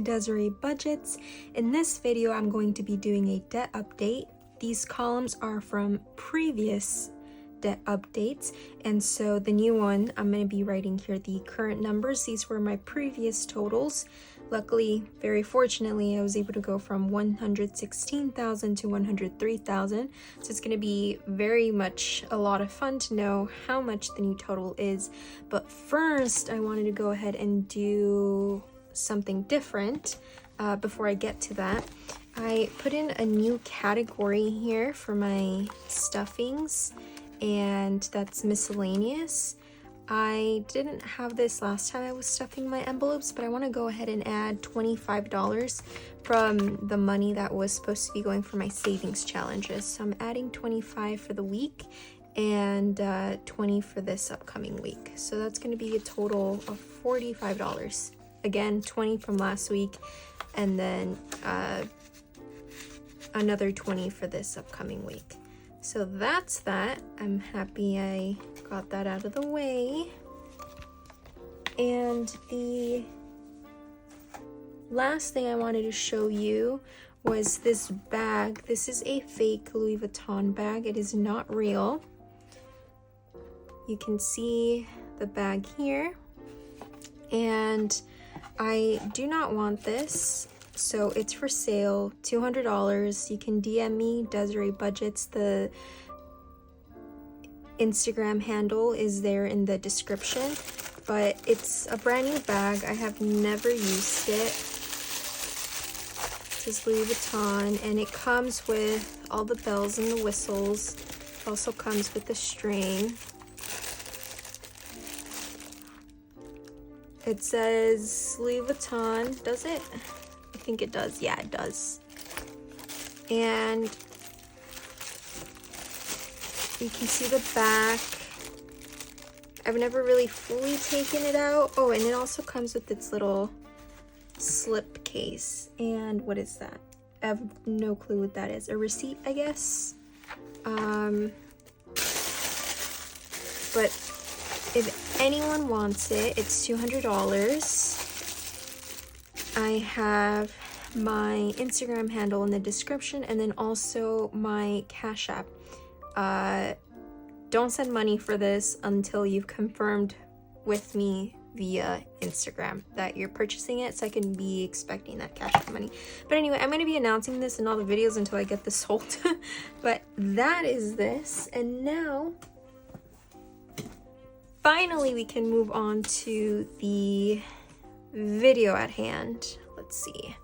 to Desiree Budgets. In this video, I'm going to be doing a debt update. These columns are from previous debt updates, and so the new one, I'm going to be writing here the current numbers. These were my previous totals. Luckily, very fortunately, I was able to go from 116,000 to 103,000. So it's going to be very much a lot of fun to know how much the new total is. But first, I wanted to go ahead and do something different before I get to that. I put in a new category here for my stuffings, and that's miscellaneous. I didn't have this last time I was stuffing my envelopes, but I want to go ahead and add $25 from the money that was supposed to be going for my savings challenges. So I'm adding $25 for the week and $20 for this upcoming week. So that's going to be a total of $45. Again, $20 from last week, and then another $20 for this upcoming week. So that's that. I'm happy I got that out of the way. And the last thing I wanted to show you was this bag. This is a fake Louis Vuitton bag. It is not real. You can see the bag here. And I do not want this. So it's for sale, $200. You can DM me, Desiree Budgets. The Instagram handle is there in the description, but it's a brand new bag. I have never used it. It says Louis Vuitton, and it comes with all the bells and the whistles. It also comes with the string. It says Louis Vuitton, does it? I think it does. Yeah, it does. And you can see the back. I've never really fully taken it out. Oh, and it also comes with its little slip case. And what is that? I have no clue what that is. A receipt, I guess. But if anyone wants it, it's $200. I have my Instagram handle in the description, and then also my CashApp. Don't send money for this until you've confirmed with me via Instagram that you're purchasing it, so I can be expecting that CashApp money. But anyway, I'm going to be announcing this in all the videos until I get this sold. But that is this, and now finally we can move on to the video at hand. Let's see.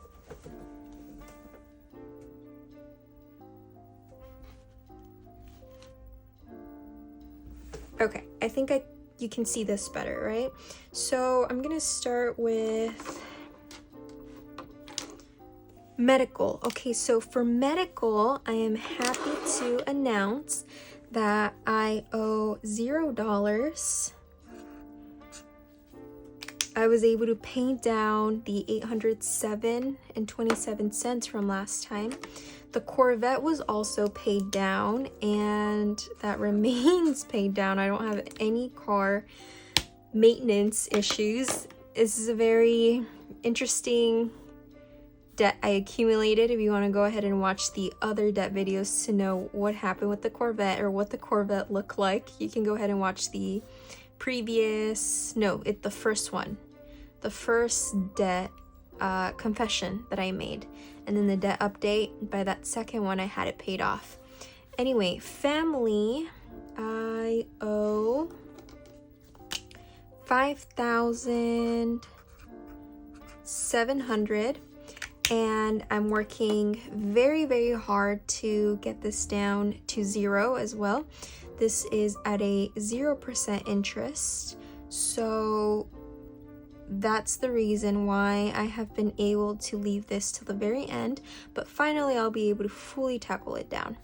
Okay, I think you can see this better, right? So I'm gonna start with medical. Okay, so for medical, I am happy to announce that I owe $0. I was able to pay down the $807.27 from last time. The Corvette was also paid down, and that remains paid down. I don't have any car maintenance issues. This is a very interesting debt I accumulated. If you want to go ahead and watch the other debt videos to know what happened with the Corvette or what the Corvette looked like, you can go ahead and watch the the first one. The first debt confession that I made, and then the debt update. By that second one, I had it paid off. Anyway, family, I owe $5,700, and I'm working very, very hard to get this down to $0 as well. This is at a 0% interest, so that's the reason why I have been able to leave this till the very end, but finally I'll be able to fully tackle it down.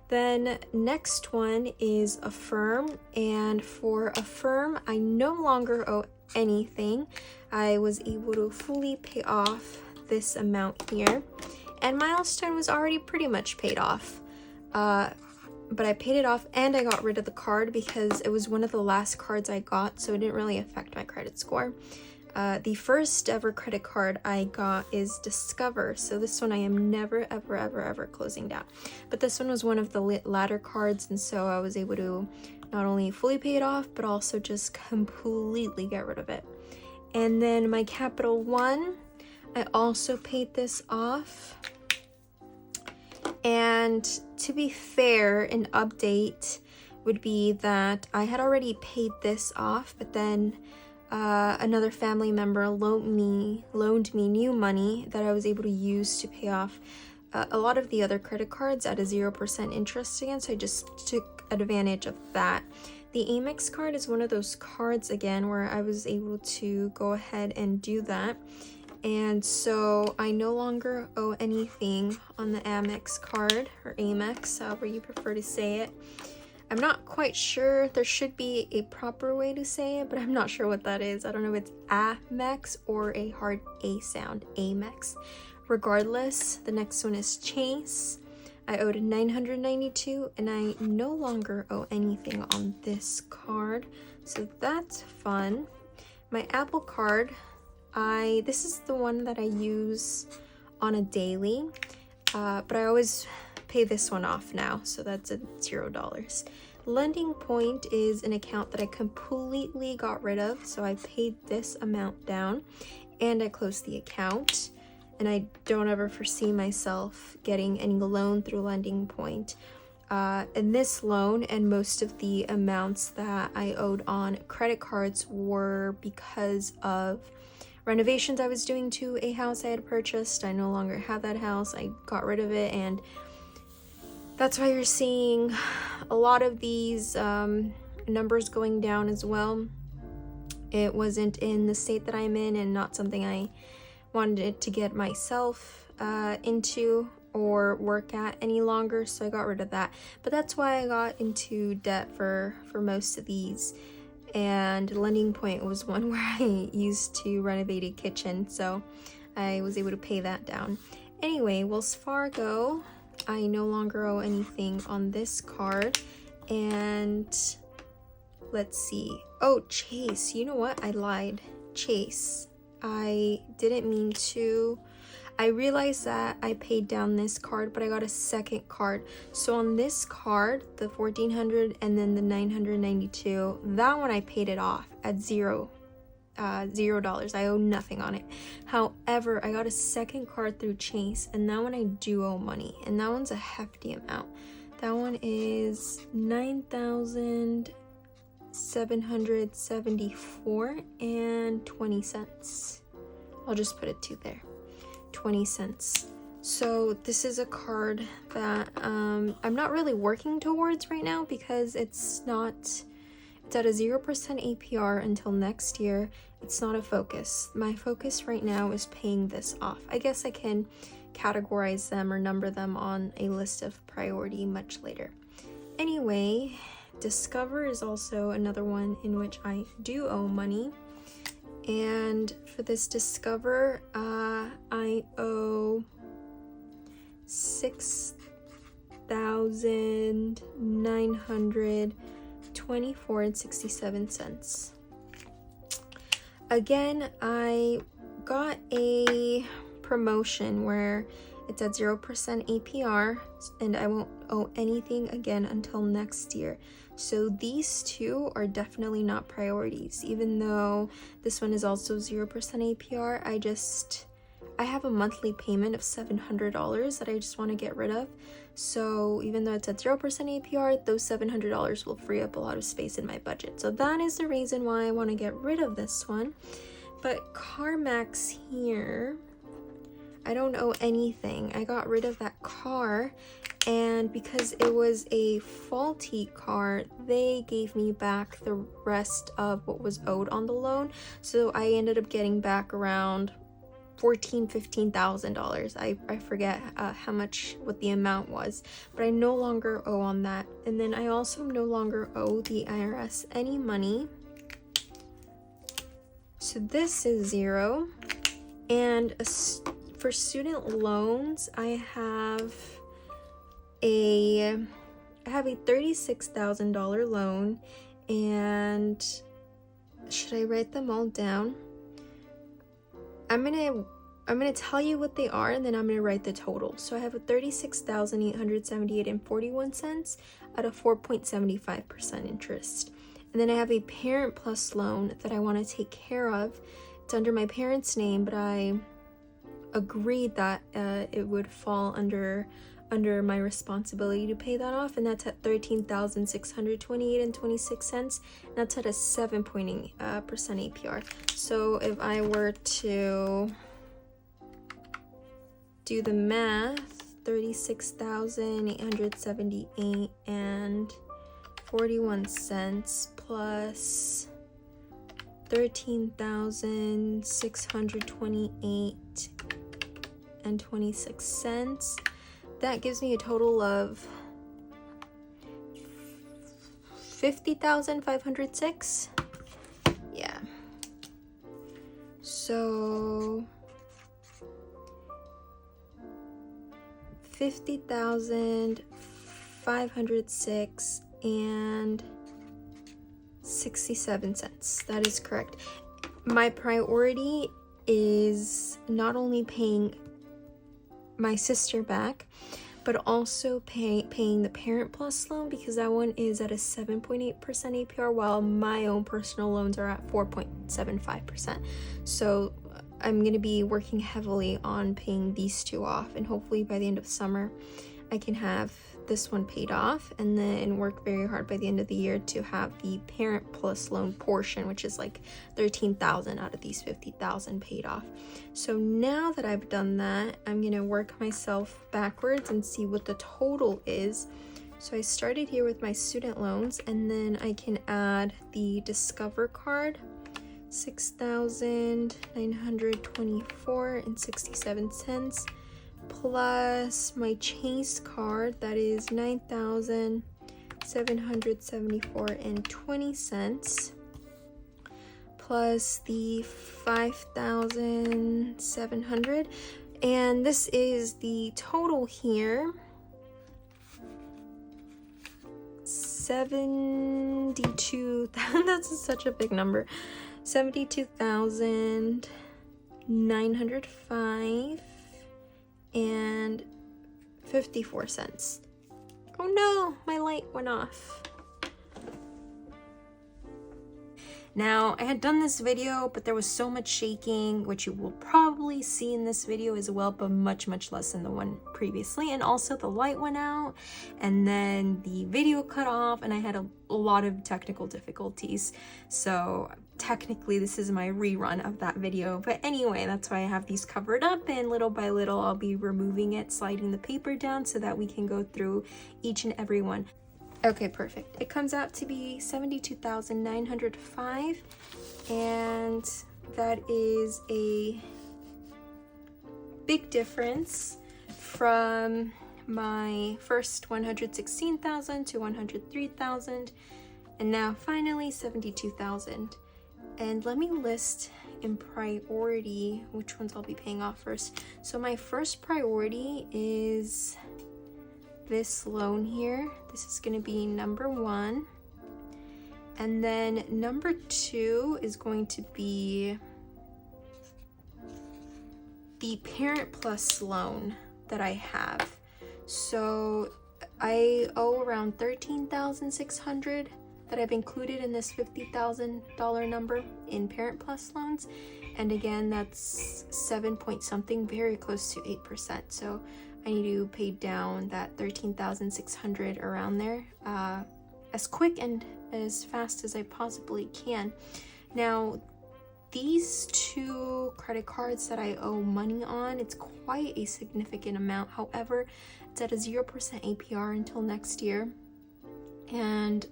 Then next one is Affirm, and for Affirm, I no longer owe anything. I was able to fully pay off this amount here, and Milestone was already pretty much paid off. But I paid it off, and I got rid of the card because it was one of the last cards I got, so it didn't really affect my credit score. The first ever credit card I got is Discover, so this one I am never ever closing down. But this one was one of the latter cards, and so I was able to not only fully pay it off, but also just completely get rid of it. And then my Capital One, I also paid this off. And to be fair, an update would be that I had already paid this off, but then another family member loaned me new money that I was able to use to pay off a lot of the other credit cards at a 0% interest again, so I just took advantage of that. The Amex card is one of those cards again where I was able to go ahead and do that, and so I no longer owe anything on the Amex card, or Amex, however you prefer to say it. I'm not quite sure. There should be a proper way to say it, but I'm not sure what that is. I don't know if it's Amex or a hard A sound, Amex. Regardless, the next one is Chase. I owed $992, and I no longer owe anything on this card, so that's fun. My Apple card, this is the one that I use on a daily, but I always pay this one off now, so that's at $0. Lending Point is an account that I completely got rid of, so I paid this amount down and I closed the account, and I don't ever foresee myself getting any loan through Lending Point. And this loan and most of the amounts that I owed on credit cards were because of renovations I was doing to a house I had purchased. I no longer have that house. I got rid of it, and that's why you're seeing a lot of these numbers going down as well. It wasn't in the state that I'm in, and not something I wanted to get myself into or work at any longer, so I got rid of that. But that's why I got into debt for most of these. And Lending Point was one where I used to renovate a kitchen, so I was able to pay that down. Anyway, Wells Fargo, I no longer owe anything on this card. And let's see. Oh, Chase. You know what? I lied. Chase. I didn't mean to. I realized that I paid down this card, but I got a second card. So on this card, the $1,400 and then the $992, that one I paid it off at $0. I owe nothing on it. However, I got a second card through Chase, and that one I do owe money, and that one's a hefty amount. That one is $9,774.20. I'll just put a 2 there. 20 cents. So this is a card that I'm not really working towards right now because it's at a 0% APR until next year. It's not a focus. My focus right now is paying this off. I guess I can categorize them or number them on a list of priority much later. Anyway, Discover is also another one in which I do owe money. And for this Discover, I owe $6,924.67. Again, I got a promotion where it's at 0% APR, and I won't owe anything again until next year. So these two are definitely not priorities, even though this one is also 0% APR. I have a monthly payment of $700 that I just want to get rid of. So even though it's at 0% APR, those $700 will free up a lot of space in my budget. So that is the reason why I want to get rid of this one. But CarMax here, I don't owe anything. I got rid of that car, and because it was a faulty car, they gave me back the rest of what was owed on the loan. So I ended up getting back around $15,000. I forget what the amount was, but I no longer owe on that. And then I also no longer owe the IRS any money. So this is 0. And for student loans, I have a $36,000 loan, and should I write them all down? I'm gonna tell you what they are, and then I'm gonna write the total. So I have a $36,878.41 at a 4.75% interest. And then I have a Parent Plus loan that I want to take care of. It's under my parents' name, but I agreed that it would fall under my responsibility to pay that off, and that's at $13,628.26, and that's at a 7.8% APR. So if I were to do the math, 36,878.41 plus 13,628.26, that gives me a total of $50,506. Yeah. So $50,506 and 67 cents. That is correct. My priority is not only paying my sister back, but also paying the Parent Plus loan, because that one is at a 7.8% APR, while my own personal loans are at 4.75%. So I'm going to be working heavily on paying these two off, and hopefully by the end of summer I can have this one paid off, and then work very hard by the end of the year to have the Parent Plus loan portion, which is like 13,000 out of these 50,000 paid off. So now that I've done that, I'm gonna work myself backwards and see what the total is. So I started here with my student loans, and then I can add the Discover card, $6,924.67, plus my Chase card, that is $9,774.20, plus the $5,700, and this is the total here, 72. That's such a big number. 72,905 and 54 cents. Oh no, my light went off. Now, I had done this video, but there was so much shaking, which you will probably see in this video as well, but much less than the one previously. And also the light went out, and then the video cut off, and I had a lot of technical difficulties. So technically this is my rerun of that video. But anyway, that's why I have these covered up, and little by little I'll be removing it, sliding the paper down so that we can go through each and every one. Okay, perfect. It comes out to be 72,905, and that is a big difference from my first 116,000 to 103,000, and now finally 72,000. And let me list in priority which ones I'll be paying off first. So my first priority is this loan here. This is going to be number 1, and then number 2 is going to be the Parent Plus loan that I have. So I owe around $13,600 that I've included in this $50,000 number in Parent Plus loans, and again that's 7 point something, very close to 8%. So I need to pay down that $13,600 around there as quick and as fast as I possibly can. Now, these two credit cards that I owe money on, it's quite a significant amount. However, it's at a 0% APR until next year, and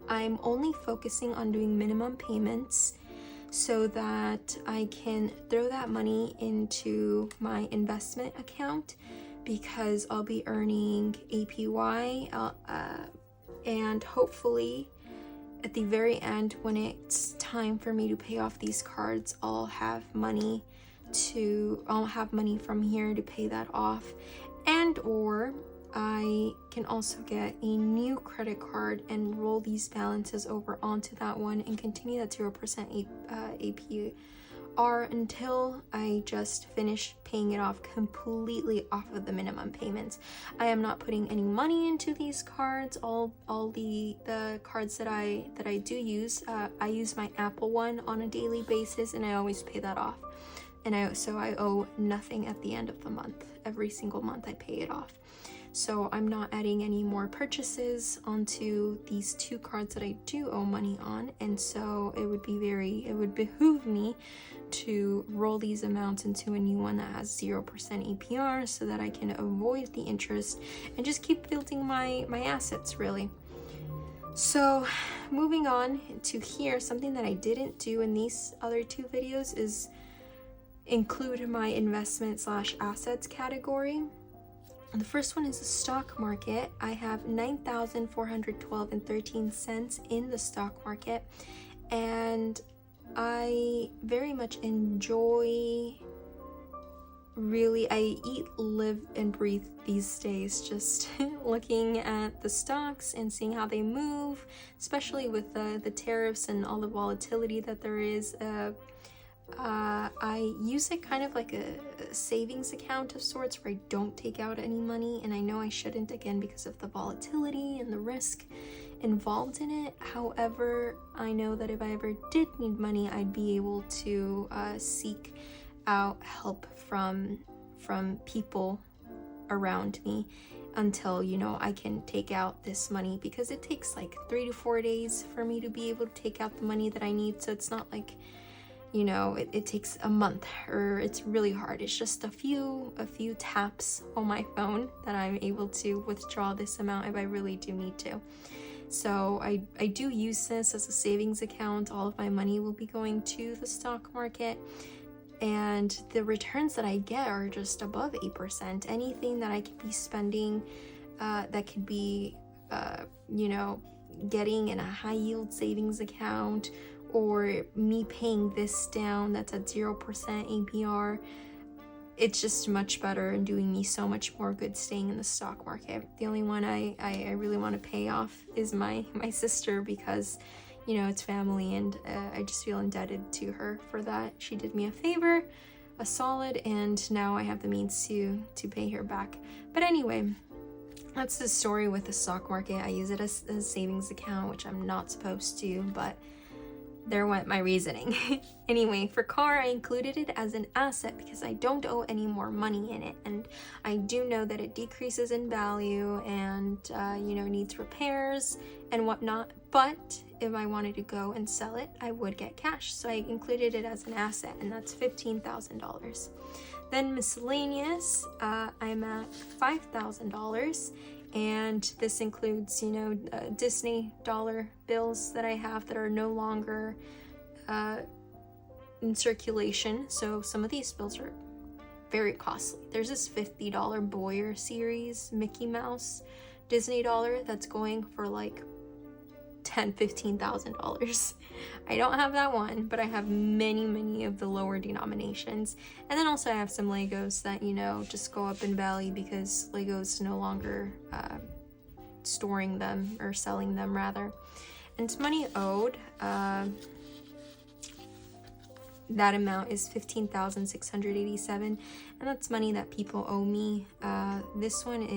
I'm only focusing on doing minimum payments so that I can throw that money into my investment account, because I'll be earning APY, and hopefully at the very end, when it's time for me to pay off these cards, I'll have money from here to pay that off, and or I can also get a new credit card and roll these balances over onto that one and continue that 0% are until I just finish paying it off completely off of the minimum payments. I am not putting any money into these cards. All the cards that I do use, I use my Apple one on a daily basis, and I always pay that off. And so I owe nothing at the end of the month. Every single month I pay it off. So I'm not adding any more purchases onto these two cards that I do owe money on. And so it would behoove me to roll these amounts into a new one that has 0% APR so that I can avoid the interest and just keep building my assets, really. So moving on to here, something that I didn't do in these other two videos is include my investment/assets category. The first one is the stock market. I have $9,412.13 in the stock market, and I very much enjoy, I eat, live, and breathe these days just looking at the stocks and seeing how they move, especially with the tariffs and all the volatility that there is. I use it kind of like a savings account of sorts where I don't take out any money, and I know I shouldn't, again, because of the volatility and the risk involved in it. However, I know that if I ever did need money, I'd be able to seek out help from people around me until, I can take out this money, because it takes like 3 to 4 days for me to be able to take out the money that I need. So it's not like it takes a month, or it's really hard. It's just a few taps on my phone that I'm able to withdraw this amount if I really do need to. So I do use this as a savings account. All of my money will be going to the stock market, and the returns that I get are just above 8%. Anything that I could be spending that could be getting in a high yield savings account, or me paying this down that's at 0% APR, it's just much better and doing me so much more good staying in the stock market. The only one I really want to pay off is my sister, because it's family, and I just feel indebted to her for that. She did me a favor, a solid, and now I have the means to pay her back. But anyway, that's the story with the stock market. I use it as a savings account, which I'm not supposed to, but there went my reasoning. Anyway, for car, I included it as an asset because I don't owe any more money in it, and I do know that it decreases in value and needs repairs and whatnot. But if I wanted to go and sell it, I would get cash, so I included it as an asset, and that's $15,000. Then miscellaneous, I'm at $5,000. And this includes, Disney dollar bills that I have that are no longer in circulation. So some of these bills are very costly. There's this $50 Boyer series Mickey Mouse Disney dollar that's going for like $10,000-$15,000. I don't have that one, but I have many of the lower denominations. And then also I have some Legos that just go up in value because Legos no longer storing them, or selling them rather. And money owed, that amount is $15,687, and that's money that people owe me. This one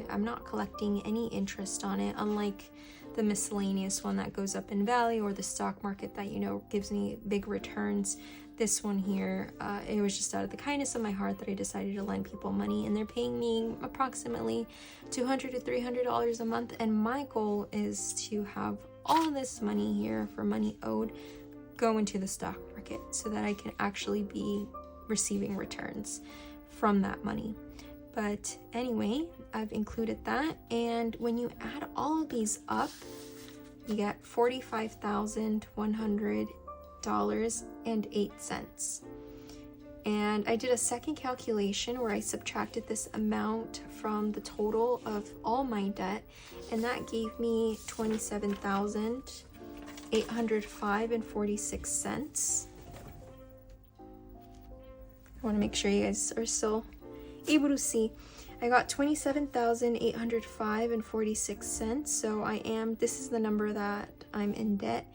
I'm not collecting any interest on it, unlike the miscellaneous one that goes up in value, or the stock market that gives me big returns. This one here, it was just out of the kindness of my heart that I decided to lend people money, and they're paying me approximately $200 to $300 a month, and my goal is to have all of this money here for money owed go into the stock market so that I can actually be receiving returns from that money. But anyway, I've included that, and when you add all of these up, you get $45,100.08. And I did a second calculation where I subtracted this amount from the total of all my debt, and that gave me $27,805.46. I want to make sure you guys are still able to see. I got $27,805.46. So this is the number that I'm in debt,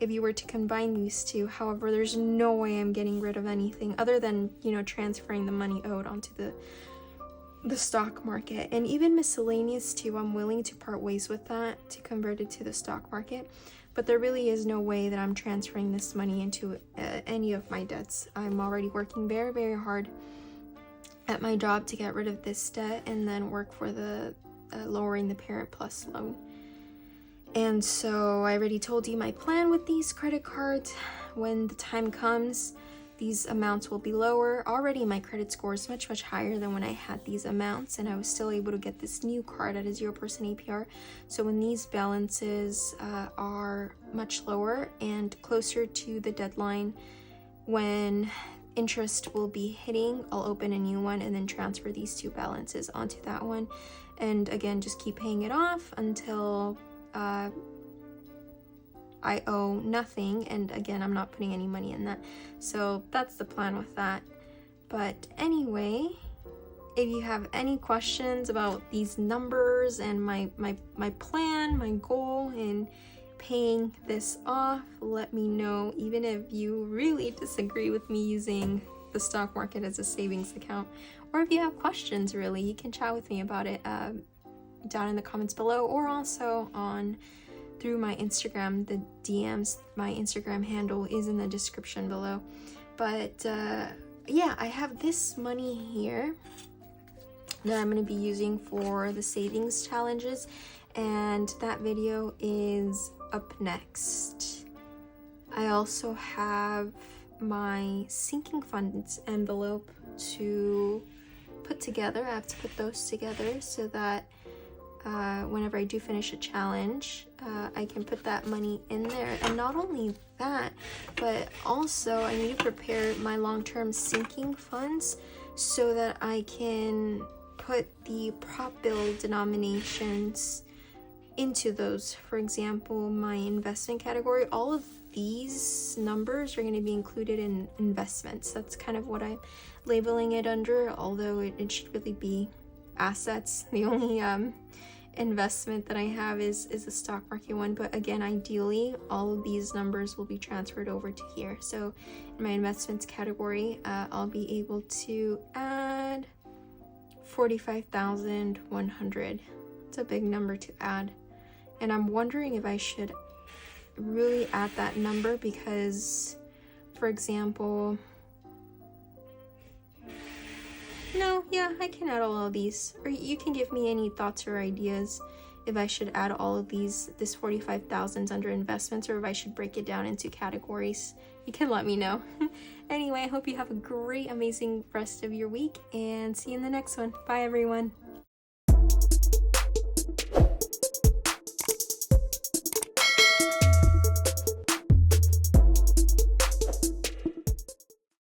if you were to combine these two. However, there's no way I'm getting rid of anything other than, you know, transferring the money owed onto the stock market. And even miscellaneous too, I'm willing to part ways with that to convert it to the stock market. But there really is no way that I'm transferring this money into any of my debts. I'm already working very, very hard at my job to get rid of this debt and then work for the lowering the Parent Plus loan. And so I already told you my plan with these credit cards. When the time comes, these amounts will be lower. Already my credit score is much, much higher than when I had these amounts, and I was still able to get this new card at a 0% APR. So when these balances are much lower and closer to the deadline when interest will be hitting, I'll open a new one and then transfer these two balances onto that one. And again, just keep paying it off until I owe nothing, and again, I'm not putting any money in that. So that's the plan with that. But anyway, if you have any questions about these numbers and my plan, my goal in paying this off, let me know. Even if you really disagree with me using the stock market as a savings account, or if you have questions, really, you can chat with me about it down in the comments below, or also through my Instagram, the DMs. My Instagram handle is in the description below. But yeah, I have this money here that I'm going to be using for the savings challenges, and that video is up next. I also have my sinking funds envelope to put together. I have to put those together so that whenever I do finish a challenge, I can put that money in there. And not only that, but also I need to prepare my long-term sinking funds so that I can put the prop bill denominations into those. For example, my investment category, all of these numbers are going to be included in investments. That's kind of what I'm labeling it under, although it should really be assets. The only investment that I have is the stock market one, but again, ideally all of these numbers will be transferred over to here. So in my investments category, I'll be able to add 45,100. It's a big number to add, and I'm wondering if I should really add that number because, for example, no, yeah, I can add all of these. Or you can give me any thoughts or ideas if I should add all of this 45,000 under investments, or if I should break it down into categories. You can let me know. Anyway, I hope you have a great, amazing rest of your week, and see you in the next one. Bye, everyone.